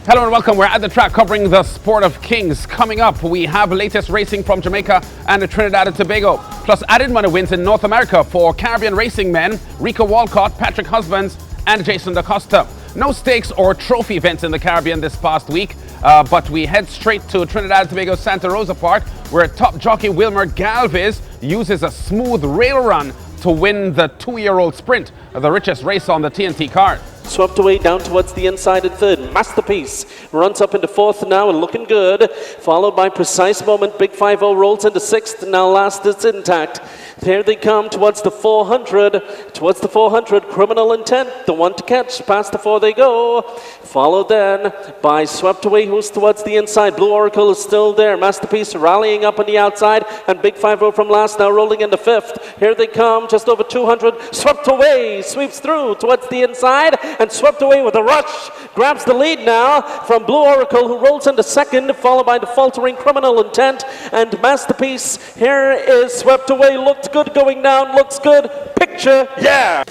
Hello and welcome. We're at the track covering the sport of kings. Coming up, we have latest racing from Jamaica and Trinidad and Tobago, plus added money wins in North America for Caribbean racing men Rico Walcott, Patrick Husbands and Jason DaCosta. No stakes or trophy events in the Caribbean this past week, but we head straight to Trinidad and Tobago Santa Rosa Park, where top jockey Wilmer Galvez uses a smooth rail run to win the 2-year-old sprint, the richest race on the T&T card. Swept away down towards the inside in third. Masterpiece runs up into fourth now and looking good. Followed by Precise Moment. Big 5-0 rolls into sixth. Now last is Intact. Here they come towards the 400. Towards the 400. Criminal Intent. The one to catch. Past the 4 they go. Followed then by Swept Away, who's towards the inside. Blue Oracle is still there. Masterpiece rallying up on the outside. And Big 5-0 from last now rolling into fifth. Here they come just over 200. Swept Away sweeps through towards the inside. And Swept Away with a rush, grabs the lead now from Blue Oracle, who rolls into second, followed by the faltering Criminal Intent and Masterpiece. Here is Swept Away, looked good going down, looks good, picture, yeah!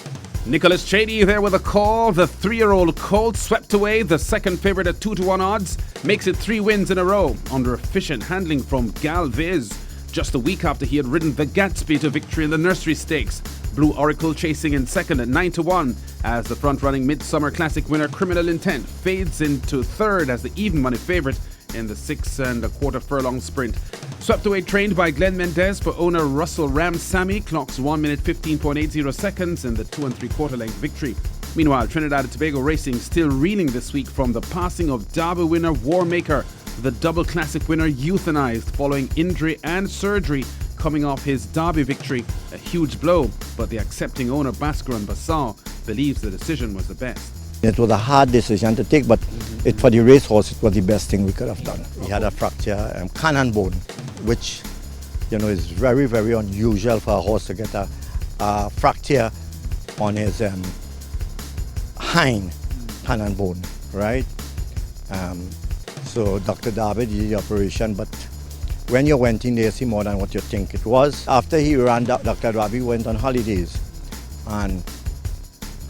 Nicholas Chady there with a call. The 3-year-old colt Swept Away, the second favourite at 2-1 odds, makes it 3 wins in a row under efficient handling from Galvez. Just a week after he had ridden the Gatsby to victory in the Nursery Stakes. Blue Oracle chasing in second at 9-1 as the front-running Midsummer Classic winner Criminal Intent fades into third as the even money favourite in the 6 1/4 furlong sprint. Swept Away, trained by Glenn Mendez for owner Russell Ramsamy, clocks 1 minute 15.80 seconds in the 2 3/4 length victory. Meanwhile, Trinidad and Tobago racing still reeling this week from the passing of Derby winner Warmaker. The double classic winner euthanized following injury and surgery coming off his Derby victory. A huge blow, but the accepting owner Baskaran Bassawh believes the decision was the best. It was a hard decision to take, but for the racehorse, it was the best thing we could have done. He had a fracture, cannon bone, which is very, very unusual for a horse to get a fracture on his hind cannon bone, right? So Dr. Derby did the operation, but when you went in there, see more than what you think it was. After he ran, Dr. Derby went on holidays, and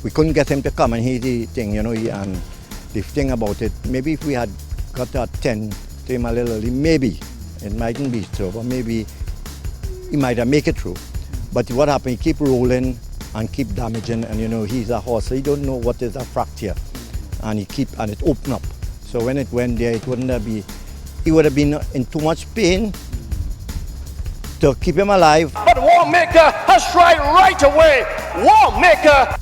we couldn't get him to come and he the thing, and the thing about it, maybe if we had got that 10 to him a little early, maybe it mightn't be true, but maybe he might have make it through. But what happened, he keep rolling and keep damaging, and he's a horse, so he don't know what is a fracture, and it opened up. So when it went there, it wouldn't have been, he would have been in too much pain to keep him alive. But Warmaker has tried right away. Warmaker.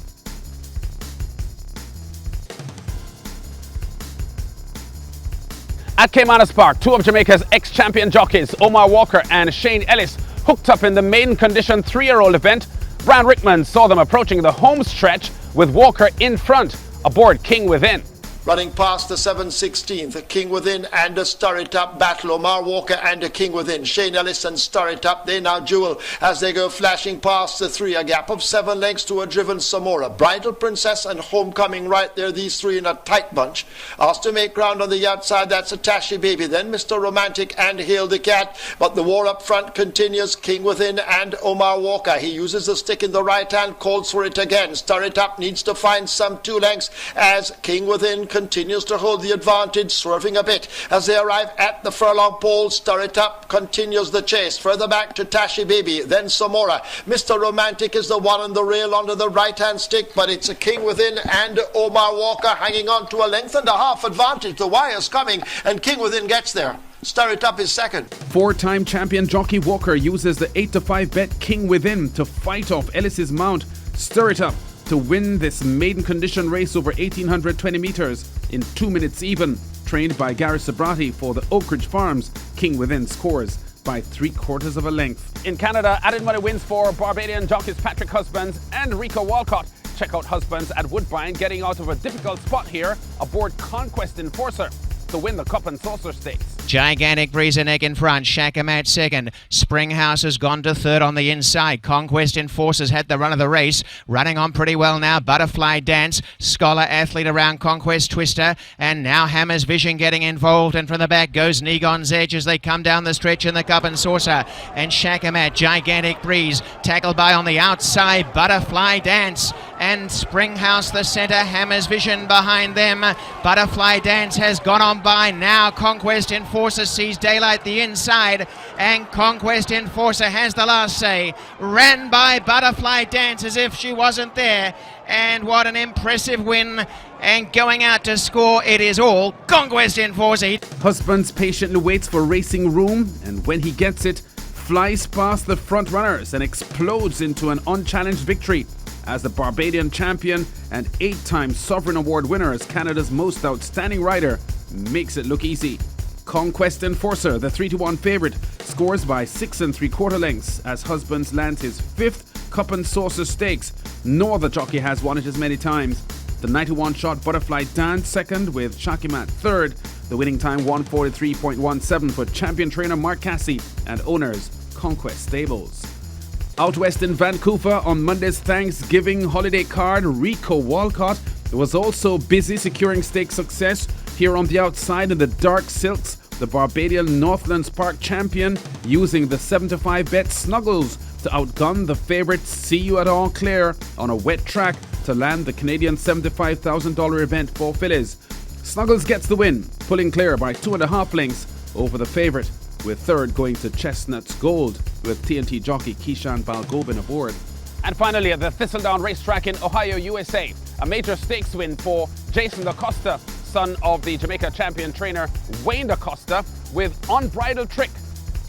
At Caymanas Park, 2 of Jamaica's ex-champion jockeys, Omar Walker and Shane Ellis, hooked up in the maiden condition 3-year-old event. Brian Rickman saw them approaching the home stretch with Walker in front, aboard King Within. Running past the 7/16, the King Within and the Stir It Up battle. Omar Walker and the King Within. Shane Ellis and Stir It Up, they now duel as they go flashing past the 3. A gap of 7 lengths to a driven Samora. Bridal Princess and Homecoming right there, these 3 in a tight bunch. Asked to make ground on the outside, that's a Tashi Baby. Then Mr. Romantic and Hail the Cat. But the war up front continues. King Within and Omar Walker. He uses the stick in the right hand, calls for it again. Stir It Up needs to find some 2 lengths as King Within continues to hold the advantage, swerving a bit as they arrive at the furlong pole. Stir It Up continues the chase. Further back to Tashi Baby, then Samora. Mr. Romantic is the one on the rail under the right-hand stick, but it's a King Within and Omar Walker hanging on to a 1.5 length advantage. The wire's coming, and King Within gets there. Stir It Up is second. 4-time champion jockey Walker uses the 8-5 bet King Within to fight off Ellis's mount, Stir It Up, to win this maiden condition race over 1,820 metres in 2 minutes even. Trained by Gary Sabrati for the Oak Ridge Farms, King Within scores by 3/4 of a length. In Canada, added money wins for Barbadian jockeys Patrick Husbands and Rico Walcott. Check out Husbands at Woodbine getting out of a difficult spot here aboard Conquest Enforcer to win the Cup and Saucer Stakes. Gigantic Breezer Neck in front, Shakamat second. Springhouse has gone to third on the inside. Conquest Enforcers had the run of the race, running on pretty well now. Butterfly Dance, Scholar Athlete around Conquest Twister, and now Hammer's Vision getting involved, and from the back goes Negon's Edge as they come down the stretch in the Cup and Saucer. And Shakamat, Gigantic Breeze, tackled by on the outside Butterfly Dance, and Springhouse, the centre, hammers vision behind them. Butterfly Dance has gone on by. Now Conquest Enforcer sees daylight the inside, and Conquest Enforcer has the last say. Ran by Butterfly Dance as if she wasn't there, and what an impressive win. And going out to score, it is all Conquest Enforcer. Husbands patiently waits for racing room, and when he gets it, flies past the front runners and explodes into an unchallenged victory as the Barbadian champion and 8-time Sovereign Award winner as Canada's most outstanding rider makes it look easy. Conquest Enforcer, the 3-1 favourite, scores by 6 3/4 lengths as Husbands lands his 5th Cup and Saucer Stakes. No other jockey has won it as many times. The 91 shot Butterfly Dance second with Shakimat third. The winning time 1:43.17 for champion trainer Mark Cassie and owners Conquest Stables. Out west in Vancouver on Monday's Thanksgiving holiday card, Rico Walcott was also busy securing stake success. Here on the outside in the dark silks, the Barbadian Northlands Park champion using the 7-5 bet Snuggles to outgun the favourite See You at All Clear on a wet track to land the Canadian $75,000 event for fillies. Snuggles gets the win, pulling clear by 2.5 lengths over the favourite, with third going to Chestnut's Gold with T&T jockey Keishan Balgobin aboard. And finally at the Thistledown racetrack in Ohio, USA, a major stakes win for Jason DaCosta, son of the Jamaica champion trainer Wayne DaCosta, with Unbridled Trick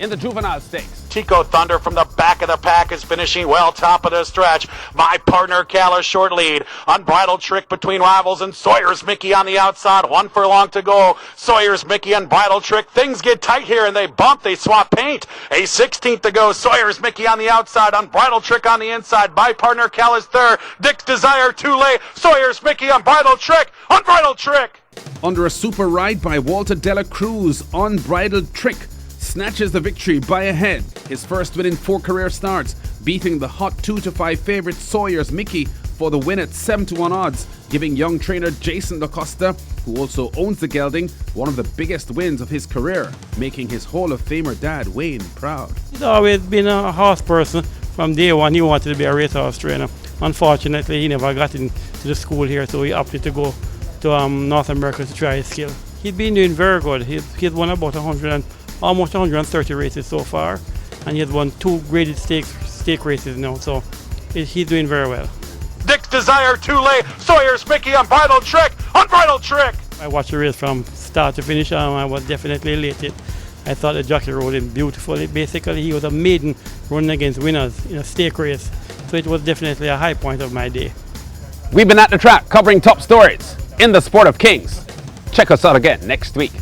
in the juvenile stakes. Chico Thunder from the back of the pack is finishing well top of the stretch. My partner Cal is short lead. Unbridled Trick between rivals and Sawyer's Mickey on the outside. 1 furlong to go. Sawyer's Mickey, Unbridled Trick. Things get tight here and they bump. They swap paint. A 16th to go. Sawyer's Mickey on the outside. Unbridled Trick on the inside. My partner Cal is third. Dick's Desire too late. Sawyer's Mickey, Unbridled Trick. Unbridled Trick. Under a super ride by Walter Dela Cruz, Unbridled Trick snatches the victory by a head. His first win in 4 career starts, beating the hot 2-5 favourite Sawyer's Mickey for the win at 7-1 odds, giving young trainer Jason DaCosta, who also owns the gelding, one of the biggest wins of his career, making his Hall of Famer dad Wayne proud. He's always been a horse person. From day one he wanted to be a racehorse trainer. Unfortunately he never got into the school here, so he opted to go to North America to try his skill. He's been doing very good. He's won about almost 130 races so far, and he has won 2 graded stake races now, so he's doing very well. Dick's Desire too late. Sawyer's Mickey, Unbridled Trick. Unbridled Trick. I watched the race from start to finish, and I was definitely elated. I thought the jockey rode him beautifully. Basically, he was a maiden running against winners in a stake race, so it was definitely a high point of my day. We've been at the track covering top stories in the sport of kings. Check us out again next week.